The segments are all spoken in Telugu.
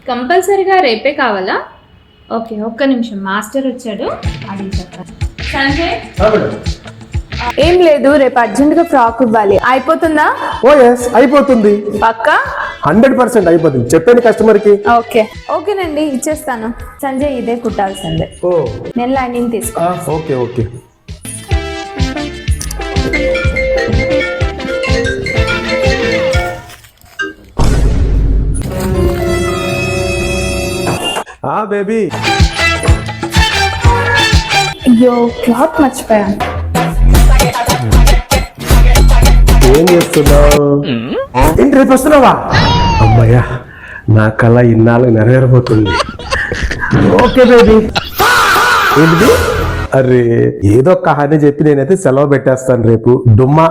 కంపల్సరీగా రేపే కావాలా? ఓకే, ఒక్క నిమిషం, మాస్టర్ వచ్చాడు, అది చెప్తాను. సంజయ్, ఏం లేదు, రేపు అర్జెంట్ గా ఫ్రాక్ ఇవ్వాలి, అయిపోతుందా? ఓ ఎస్, అయిపోతుంది. పక్కా? 100% అయిపోతుంది. చెప్పండి కస్టమర్ కి. ఓకేనండి, ఇచ్చేస్తాను. సంజయ్, ఇదే కుట్టాల్సిందే. ఓ నేను లైనింగ్ తీసుకో. Okay okay. బేబీ, అయ్యో, క్లాత్ మర్చిపోయాను. ఏం చేస్తున్నావు? ఏంటి, రేపు వస్తున్నావా? అమ్మయ్యా, నా కళ ఇన్నాళ్ళు నెరవేరబోతుంది. Okay baby. ఏంటిది? అరే, ఏదో కహాని చెప్పి నేనైతే సెలవు పెట్టేస్తాను రేపు. డుమ్మా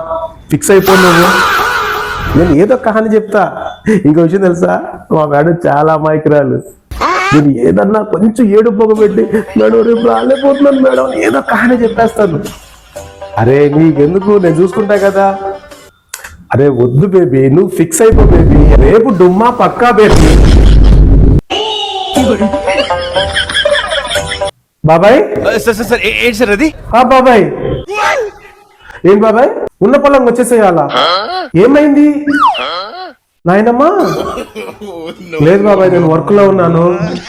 ఫిక్స్ అయిపోయి నువ్వు. నేను ఏదో కహాని చెప్తా. ఇంకో విషయం తెలుసా, మా మేడం చాలా అమాయకురాలు. నేను ఏదన్నా కొంచెం ఏడు పొగబెట్టి మేడం రేపు రాలేకపోతున్నాను మేడం, ఏదో కహాని చెప్పేస్తాను. అరే నీకెందుకు, నేను చూసుకుంటా కదా. అరే వద్దు బేబీ, నువ్వు ఫిక్స్ అయిపో బేబీ, రేపు డుమ్మా పక్కా బేబీ. బాబాయ్, ఏంటి సార్ అది? బాబాయ్, ఏం బాబాయ్, ఉన్న పొలం వచ్చేసేయాలా? ఏమైంది నాయనమ్మా? లేదు బాబాయ్, నేను వర్క్ లో ఉన్నాను.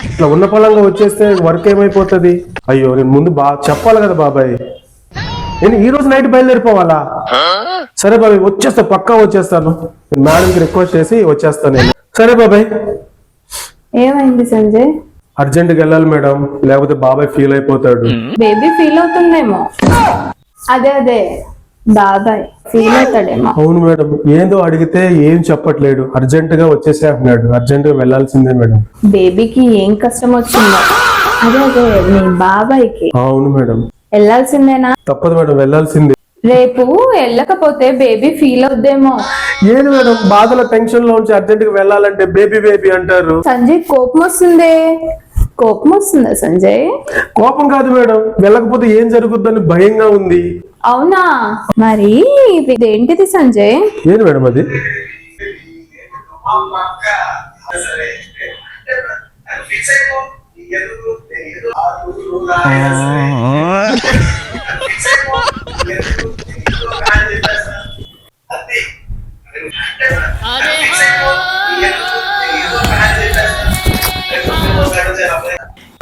ఇట్లా ఉన్న పొలంగా వచ్చేస్తే వర్క్ ఏమైపోతుంది? అయ్యో, నేను ముందు బాగా చెప్పాలి కదా బాబాయ్. నేను ఈ రోజు నైట్ బయలుదేరిపోవాలా? సరే బాబాయ్, వచ్చేస్తా, పక్కా వచ్చేస్తాను. మేడంకి రిక్వెస్ట్ చేసి వచ్చేస్తాను నేను. సరే బాబాయ్. ఏమైంది సంజయ్? అర్జెంట్గా వెళ్ళాలి మేడం, లేకపోతే బాబాయ్ ఫీల్ అయిపోతాడు. బేబీ ఫీల్ అవుతుందేమో. అదే బాబాయ్ ఫీల్ అవుతాడేమో. అవును మేడం, ఏందో అడిగితే ఏం చెప్పట్లేడు. అర్జెంట్ గా వచ్చేసే అంటున్నాడు. అర్జెంట్ గా వెళ్ళాల్సిందే మేడం. బేబీకి ఏం కష్టం వచ్చిందో. అదే మీ బాబాయ్కి. అవును మేడం. వెళ్ళాల్సిందేనా? తప్పదు మేడం, వెళ్ళాల్సిందే. రేపు వెళ్ళకపోతే బేబీ ఫీల్ అవుద్దేమో. ఏది మేడం, బాధలో టెన్షన్ లో ఉంచి అర్జెంట్ గా వెళ్ళాలంటే బేబీ బేబీ అంటారు. సంజయ్, కోపం వస్తుందా సంజయ్? కోపం కాదు మేడం, వెళ్ళకపోతే ఏం జరుగుతుందని భయంగా ఉంది. అవునా? మరి ఇదేంటిది సంజయ్? ఏది మేడం అది?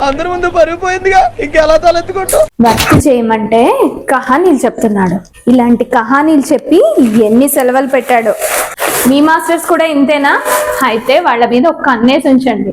అందరి ముందు పరుగు ఇంకెలా తలెత్తుకుంటూ వర్క్ చేయమంటే కహానీలు చెప్తున్నాడు. ఇలాంటి కహానీలు చెప్పి ఎన్ని సెలవులు పెట్టాడు. మీ మాస్టర్స్ కూడా ఇంతేనా? అయితే వాళ్ళ మీద ఒక కన్నేసి ఉంచండి.